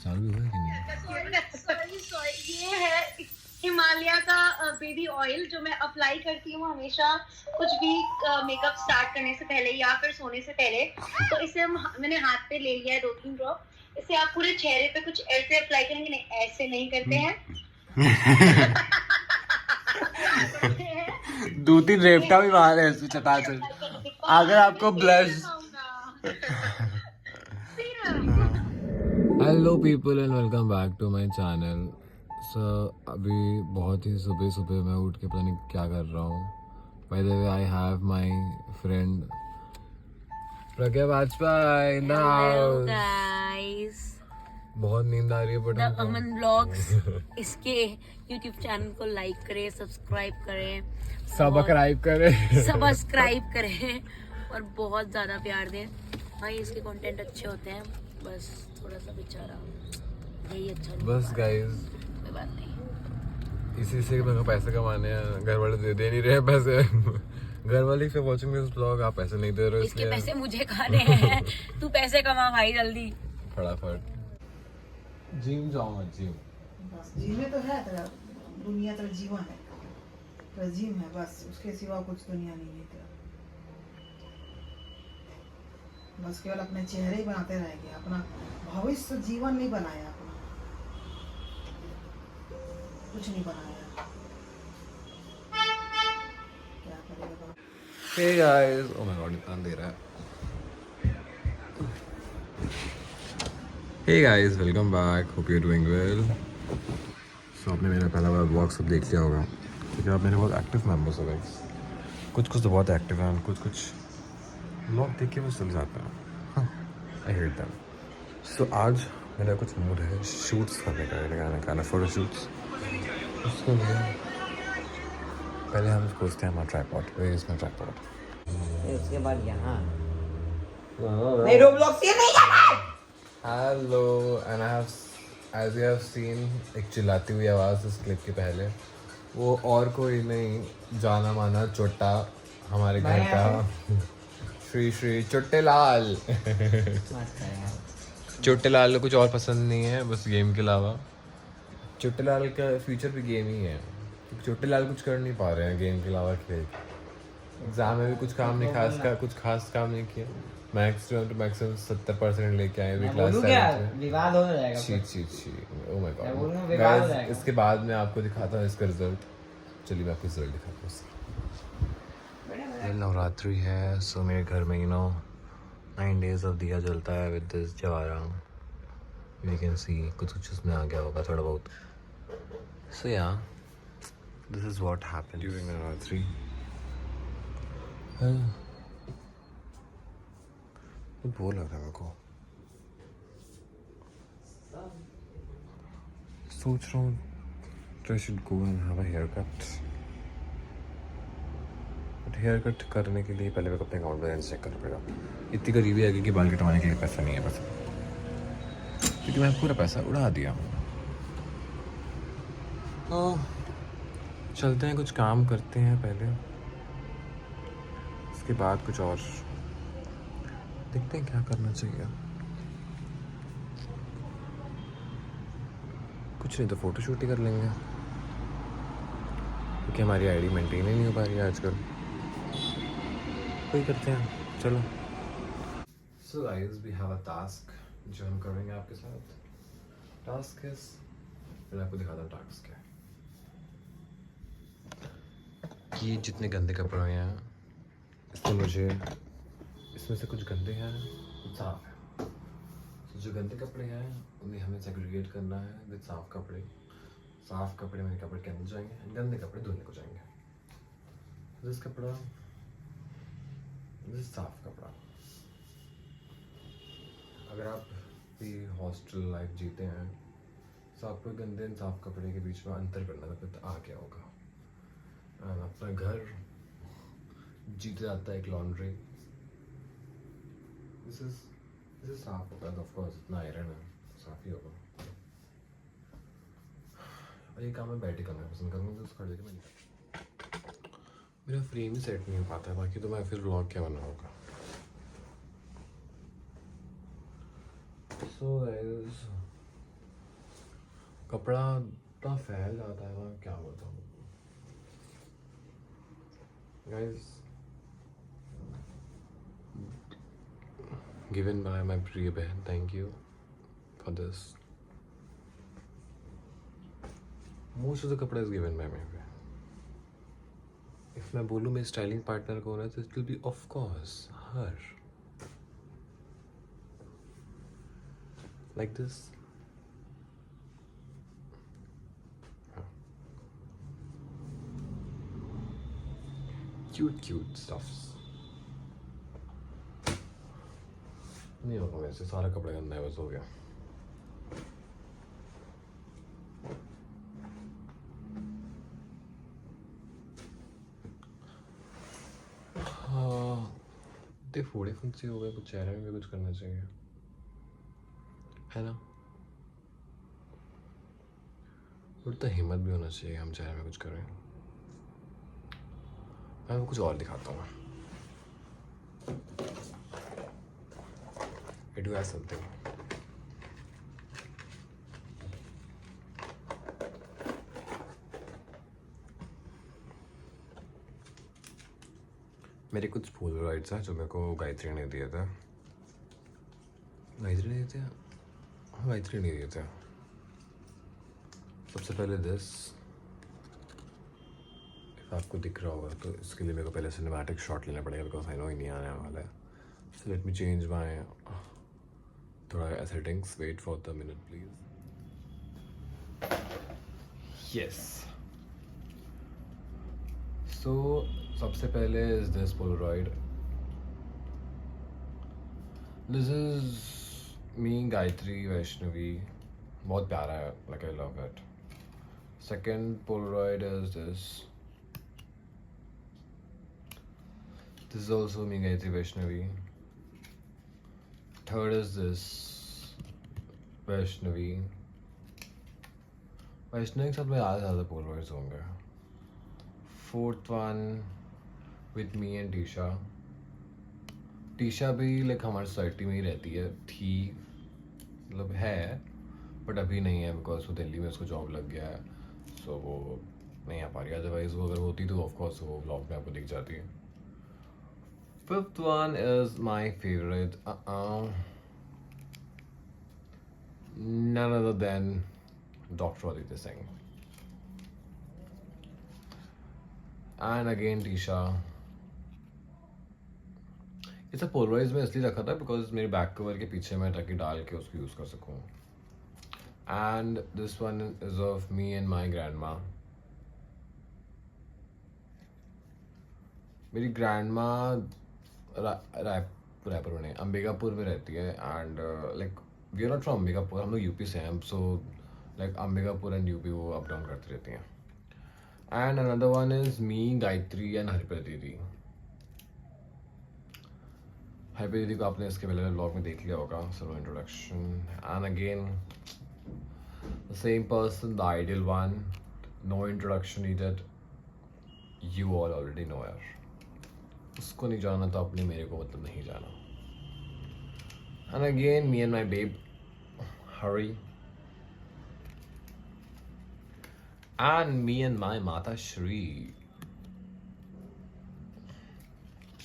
चालू भी हुआ है कि नहीं? सॉरी ये है हिमालय का बेबी ऑयल जो मैं अप्लाई करती हूँ हमेशा कुछ भी मेकअप स्टार्ट करने से पहले या फिर सोने से पहले। तो इसे मैंने हाथ पे ले लिया है 2-3 ड्रॉप। इसे आप पूरे चेहरे पे कुछ ऐसे अप्लाई करेंगे, नहीं ऐसे नहीं करते हैं। 2-3 रेपटा भी मार है इसमें चटाचट। अगर आपको blush hello people and welcome back to my channel. Sir अभी बहुत ही सुबह सुबह मैं उठ के पता नहीं क्या कर रहा हूँ। By the way I have my friend Pragya Vajpayee in the house. Guys बहुत नींद आ रही है बट द अमन व्लॉग्स इसके YouTube चैनल को लाइक करें, सब्सक्राइब करें, सब्सक्राइब करें और बहुत ज़्यादा प्यार दें भाई। इसके कंटेंट अच्छे होते हैं, बस थोड़ा सा बेचारा यही अच्छा नहीं। बस गाइस कोई बात नहीं, इसी से मेरे को पैसे कमाने हैं। घर वाले दे नहीं रहे पैसे। घर वाले फिर वाचिंग दिस ब्लॉग आप पैसे नहीं दे रहे हो इसके इसलिए पैसे मुझे खाने हैं। तू पैसे कमा भाई जल्दी। फटाफट जिम जाऊंगा जिम। बस जिम में तो है तेरा दुनिया, तेरा जीवन है, तेरा जिम है, बस उसके सिवा कुछ दुनिया नहीं है तेरा। बस केवल अपने चेहरे ही बनाते रहेंगे, अपना भविष्य जीवन नहीं बनाया, अपना कुछ नहीं बनाया, क्या करेगा बाप। Hey guys, oh my god इतना दे रहा है। Hey guys, welcome back. Hope you're doing well. So आपने मेरा पहला वाला ब्लॉग सब देख लिया होगा क्योंकि आप मेरे बहुत एक्टिव मेंबर्स हो गाइस। कुछ तो बहुत एक्टिव हैं, कुछ ब्लॉग देख के बस चल जाता है। I hate them. सो आज मेरा कुछ मूड है शूट्स करने का, लगाने का ना फोटो शूट्स। उसके लिए पहले हम खोजते हैं हमारा tripod. Where is my tripod? उसके बाद यहाँ नहीं रोब्लॉक्स ये नहीं जाना है। Hello and I have as you have seen एक चिल्लाती हुई आवाज़ इस क्लिप के पहले। वो और कोई नहीं, जाना माना चोटा हमारे घर का श्री श्री चोटेलाल। चोटेलाल को कुछ और पसंद नहीं है बस गेम के अलावा। चोटेलाल का फ्यूचर भी गेम ही है। चोटेलाल कुछ कर नहीं पा रहे हैं गेम के अलावा खेल। एग्जाम में भी कुछ काम नहीं खास काम नहीं किया। मैक्सिमम टू मैक्सिमम 70% लेके आए अभी क्लास 7 में। विवाद हो जाएगा। छी ओह माय मैं बोलूँगा गॉड विवाद हो गाइस, जाएगा। इसके बाद मैं आपको दिखाता हूँ इसका रिजल्ट। चलिए मैं आपको रिजल्ट दिखाता हूँ इसका। नवरात्रि है सो मेरे घर में 9 days ऑफ दिया जलता है with this jawara. You can see कुछ उसमें आ गया होगा थोड़ा बहुत। So yeah this is what happened during Navratri. Bore लग रहा है मेरे को। सोच रहा हूँ I should go and have a haircut. But here cut करने के लिए पहले मेरे को अपने अकाउंट बैलेंस चेक करना पड़ेगा। इतनी गरीबी आ गई कि बाल कटवाने के लिए पैसा नहीं है बस, क्योंकि मैं पूरा पैसा उड़ा दिया। तो चलते हैं कुछ काम करते हैं पहले, उसके बाद कुछ और देखते हैं क्या करना चाहिए। कुछ नहीं तो फोटोशूट ही कर लेंगे क्योंकि हमारी आईडी मेंटेन ही नहीं हो पा रही है आजकल। वही करते हैं चलो। So guys we have a task जो हम करेंगे आपके साथ। टास्क इज, मैं आपको दिखाता हूँ टास्क क्या है। कि जितने गंदे कपड़े हैं इसमें मुझे, इसमें से कुछ गंदे हैं कुछ साफ है। तो जो गंदे कपड़े हैं उन्हें हमें सेग्रीगेट करना है विद साफ कपड़े। साफ कपड़े मेरे कपड़े के अंदर जाएंगे, गंदे कपड़े धुलने को जाएंगे। दिस कपड़ा, दिस साफ कपड़ा। अगर आप भी हॉस्टल लाइफ जीते हैं तो आपको गंदे और साफ कपड़े के बीच में अंतर करना तो आ गया होगा। अपना घर जीते जाता है एक लॉन्ड्री। दिस इज साफ कपड़ा, ऑफ कोर्स इतना आयरन है साफ ही होगा। और ये काम मैं बैठ ही करना पसंद करूँगा तो उसका देखिए मेरा फ्रेम ही सेट नहीं हो पाता है। बाकी तो मैं फिर व्लॉग क्या बनाऊँगा। सो गाइस कपड़ा इतना फैल जाता है ना, क्या बताऊँ गाइस. Given by my प्रिय बहन, thank you for this. Most of the कपड़ा is given by me. If मैं बोलूँ मेरे स्टाइलिंग पार्टनर कौन है, तो it will be of course her. Like this. Cute stuffs. नहीं होगा वैसे, सारा कपड़ा गंदा है, बस हो गया. इतने फोड़े फुंसी हो गए, कुछ चेहरे में भी कुछ करना चाहिए, है ना. और तो हिम्मत भी होना चाहिए, हम चेहरे में कुछ करें. मैं आपको कुछ और दिखाता हूँ. I do have something. मेरे कुछ पोलराइड्स हैं जो मेरे को गायत्री ने दिए थे. गायत्री ने दिए थे? हाँ, गायत्री ने दिए थे. सबसे पहले दिस, आपको दिख रहा होगा तो इसके लिए मेरे को पहले सिनेमैटिक शॉट लेना पड़ेगा, बिकॉज आई नो ही नहीं आने वाला है. So let me change my थोड़ा settings. Wait for the minute please. Yes. So सबसे पहले is this polaroid. This is me, Gayatri, Vaishnavi. बहुत प्यारा है, like I love it. Second polaroid is this. This is also me, Gayatri, Vaishnavi. Third is this, Vaishnavi. Vaishnavi के साथ में ज़्यादा Polaroids होंगे. Fourth one with me and Tisha. Tisha भी like हमारी सोसाइटी में ही रहती है, थी, मतलब है, बट अभी नहीं है बिकॉज वो दिल्ली में उसको जॉब लग गया है, सो वो नहीं आ पा रही. अदरवाइज वो अगर होती तो ऑफकोर्स वो व्लॉग में आपको दिख जाती है. Fifth one is my favorite. None other than Dr. Aditya Singh. And again Tisha. इसे पोलराइज में इसलिए रखा था बिकॉज मेरे बैक कवर के पीछे मैं ताकि डाल के उसको यूज़ कर सकूँ. And this one is of me and my grandma. मेरी ग्रैंडमा रायपुर में, अंबिकापुर में रहती है. And like we are not from Ambikapur, हम लोग यूपी से हैं, so like Ambikapur and UP वो अप डाउन करती रहती हैं. And another one is me, Gayatri and Haripriya दीदी. हरिप्रिया दीदी को आपने इसके पहले व्लॉग में देख लिया होगा, so introduction. And again the same person, the ideal one, no introduction needed, you all already know यार. उसको नहीं जाना तो अपने मेरे को मतलब नहीं जाना. And again me and my babe Hari. And me and my माता श्री.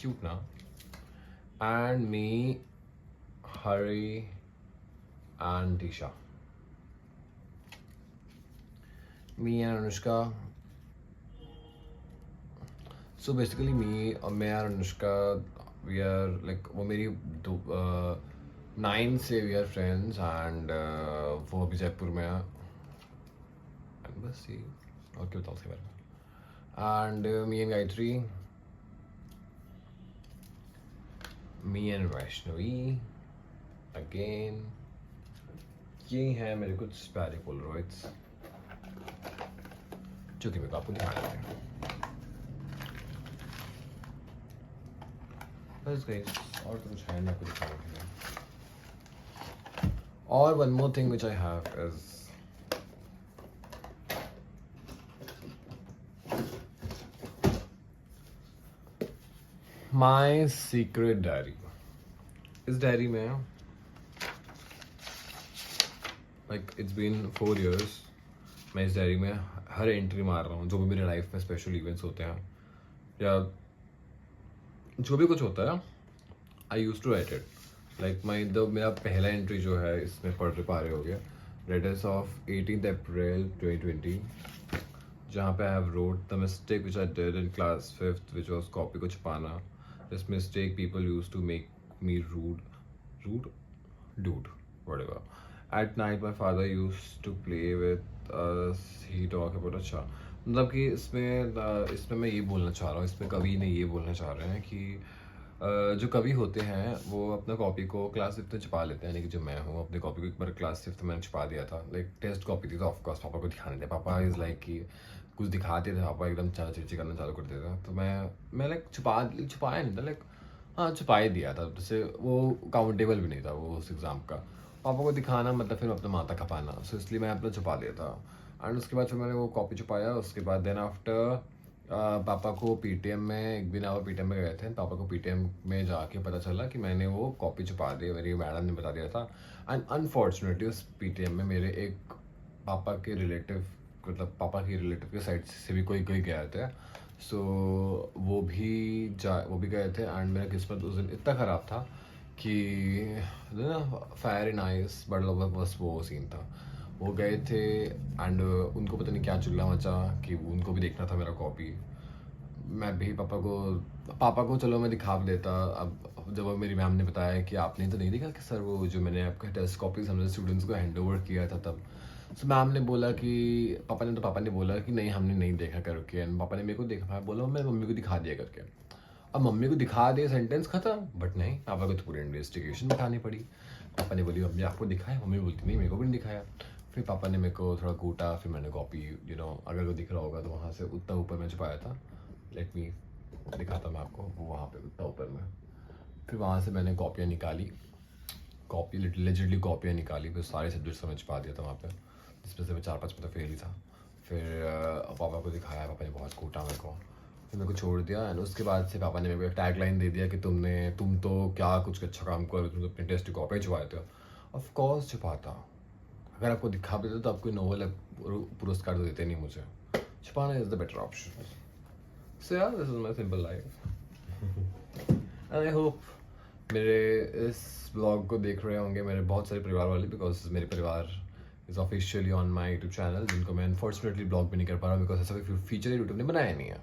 क्यूट ना. And me, Hari and Tisha. Me and Anushka. So basically मैं और अनुष्का, we are like, वो मेरी 9 से we are friends and वो अभी जयपुर में है. And बस ये, और क्या बताऊँ उसके बारे में. And me and Gayatri, me and Vaishnavi again. ये हैं मेरे कुछ प्यारे पोलराइड्स जो कि मेरे को आपको दिखाना है. बस गाइस, और तो कुछ है नहीं आपको दिखाने के लिए. और one more thing which I have is my secret diary. इस डायरी में लाइक इट्स बीन 4 years मैं इस डायरी में हर एंट्री मार रहा हूँ, जो भी मेरे लाइफ में स्पेशल इवेंट्स होते हैं या जो भी कुछ होता है, I use to write it. Like मेरा पहला एंट्री जो है इसमें पढ़ पा रहे हो गया, लेटर्स ऑफ 18th April 2020, जहाँ पे I have wrote the mistake which I did in class 5th which was copy को छुपाना। This mistake people use to make me rude whatever. At night my father used to play with us. He talk about अच्छा, मतलब कि इसमें मैं ये बोलना चाह रहा हूँ, इसमें कवि ने ये बोलना चाह रहे हैं कि जो कवि होते हैं वो अपना कॉपी को क्लास 5th में छुपा लेते हैं। यानी कि जो मैं हूँ अपनी कॉपी को एक बार क्लास 5th में छुपा दिया था। लाइक टेस्ट कॉपी थी तो ऑफकोर्स पापा को दिखाने थे। पापा इज़ लाइक कि कुछ दिखाते थे, पापा एकदम चिड़चिड़ करना चालू कर देते थे। तो मैं लाइक छुपाया नहीं था, लाइक हाँ छुपा ही दिया था। जैसे वो काउंटेबल भी नहीं था वो उस एग्ज़ाम का। पापा को दिखाना मतलब फिर अपना माथा खपाना, सो इसलिए मैं अपना छुपा दिया था। एंड उसके बाद फिर मैंने वो कॉपी छुपाया। उसके बाद देन आफ्टर पापा को पीटीएम में एक दिन आप पीटीएम में गए थे, पापा को पीटीएम में जाके पता चला कि मैंने वो कॉपी छुपा दी, मेरी मैडम ने बता दिया था। एंड अनफॉर्चुनेटली उस पीटीएम में मेरे एक पापा के रिलेटिव, मतलब पापा के रिलेटिव के साइड से भी कोई गए थे। सो वो भी गए थे। एंड मेरा किस्मत उस दिन इतना ख़राब था कि ना फायर इन आइस बस वो सीन था। वो गए थे एंड उनको पता नहीं क्या चुगला मचा कि उनको भी देखना था मेरा कॉपी। मैं भी पापा को चलो मैं दिखा भी देता। अब जब मेरी मैम ने बताया कि आपने तो नहीं देखा कि सर वो जो मैंने आपका टेस्ट कॉपीज हमने स्टूडेंट्स को हैंड ओवर किया था तब, सो मैम ने बोला कि पापा ने बोला कि नहीं हमने नहीं देखा करके। एंड पापा ने मेरे को देखा, मैं बोला मैं मम्मी को दिखा दिया करके। अब मम्मी को दिखा दे सेंटेंस खत्म, बट नहीं, पापा को तो पूरी इन्वेस्टिगेशन दिखानी पड़ी। पापा ने बोली मम्मी आपको दिखाया, मम्मी बोलती नहीं मेरे को भी नहीं दिखाया। फिर पापा ने मेरे को थोड़ा कूटा, फिर मैंने कॉपी अगर को दिख रहा होगा तो वहाँ से उतना ऊपर में छुपाया था। लेट मी दिखाता मैं आपको, वो वहाँ पे उतना ऊपर में। फिर वहाँ से मैंने कॉपियाँ निकाली, लेजिटली कॉपियाँ निकाली, फिर सारे सब्जेक्ट्स में छुपा दिया था वहाँ पे, जिसमें से मैं 4-5 में तो फेल ही था। फिर पापा को दिखाया, पापा ने बहुत कूटा मेरे को, फिर मेरे को छोड़ दिया। एंड उसके बाद से पापा ने मेरे को एक टैग लाइन दे दिया कि तुम तो क्या कुछ अच्छा काम करो, तुम तो अपने टेस्ट की कॉपी छुपाते हो। ऑफ कोर्स छुपाता, अगर आपको दिखा भी देते तो आपको नोबेल पुरस्कार तो देते नहीं मुझे। छुपाना इज़ द बेटर ऑप्शन। सो यार this is my simple life and I hope मेरे इस ब्लॉग को देख रहे होंगे मेरे बहुत सारे परिवार वाले, बिकॉज मेरे परिवार is officially on my YouTube channel, जिनको मैं अनफॉर्चुनेटली ब्लॉग भी नहीं कर पा रहा हूँ बिकॉज ऐसा कोई फीचर यूट्यूब ने बनाया नहीं है।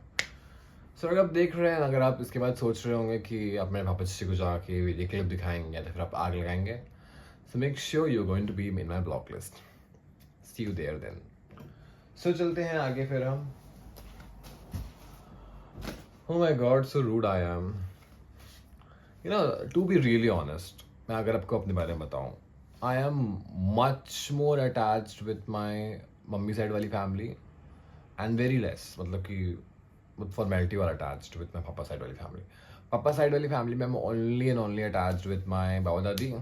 सो अगर आप देख रहे हैं, अगर आप इसके बाद सोच रहे होंगे कि आप मेरे पापा को जाके वीडियो क्लिप दिखाएंगे या फिर आप आग लगाएंगे, so make sure you're going to be in my block list. See you there then. So चलते हैं आगे फिर हम। Oh my God, so rude I am. To be really honest, मैं अगर आपको अपने बारे में बताऊं, I am much more attached with my mummy side वाली फैमिली and very less, मतलब कि फॉर्मेलिटी वाला अटैच्ड विद माई पापा साइड वाली फैमिली। पापा साइड वाली फैमिली में I'm only and only attached with my बाबा दादी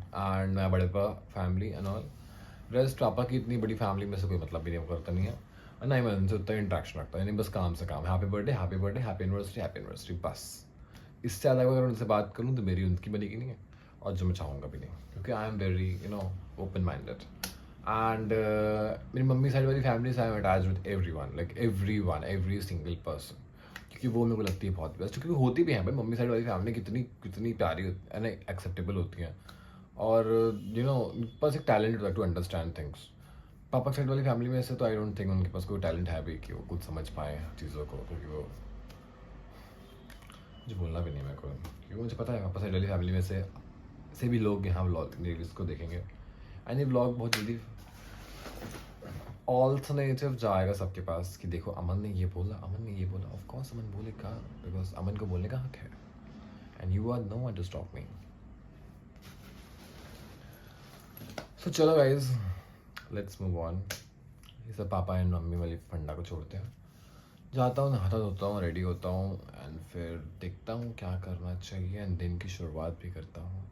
एंड मैं बड़े पापा फैमिली एंड ऑल। रेस्ट पापा की इतनी बड़ी फैमिली में से कोई मतलब भी नहीं करता नहीं है, और नहीं मैं उनसे उतना इंट्रैक्शन रखता है, यानी बस काम से काम, हैप्पी बर्थडे हैप्पी एनिवर्सरी बस। इससे ज़्यादा अगर उनसे बात करूँ तो मेरी उनकी बनेगी नहीं है, और जो मैं चाहूँगा भी नहीं, क्योंकि I am very open minded. And मेरी मम्मी साइड वाली फैमिली से I am attached with every single person, क्योंकि वो मेरे को लगती है बहुत बेस्ट, क्योंकि होती भी हैं भाई मम्मी साइड वाली फैमिली कितनी प्यारी एंड एक्सेप्टेबल होती हैं, और पास एक टैलेंट होता है टू अंडरस्टैंड थिंग्स। पापा साइड वाली फैमिली में से तो आई डोंट थिंक उनके पास कोई टैलेंट है भी कि वो कुछ समझ पाए चीज़ों को, क्योंकि वो मुझे बोलना भी नहीं मेरे को, क्योंकि मुझे पता है पापा साइड वाली फैमिली में से भी लोग यहाँ व्लॉग इसको देखेंगे, एंड ये व्लॉग बहुत जल्दी ऑल्टरनेटिव जाएगा सबके पास कि देखो अमन ने ये बोला, ऑफ कोर्स अमन बोलेगा, बिकॉज अमन को बोलने का हक है, and you are no one to stop me. So चलो गाइज लेट्स मूव ऑन। ये सब पापा एंड मम्मी वाली फंडा को छोड़ते हैं, जाता हूँ, नहाता धोता हूँ, रेडी होता हूँ, एंड फिर देखता हूँ क्या करना चाहिए, एंड दिन की शुरुआत भी करता हूँ।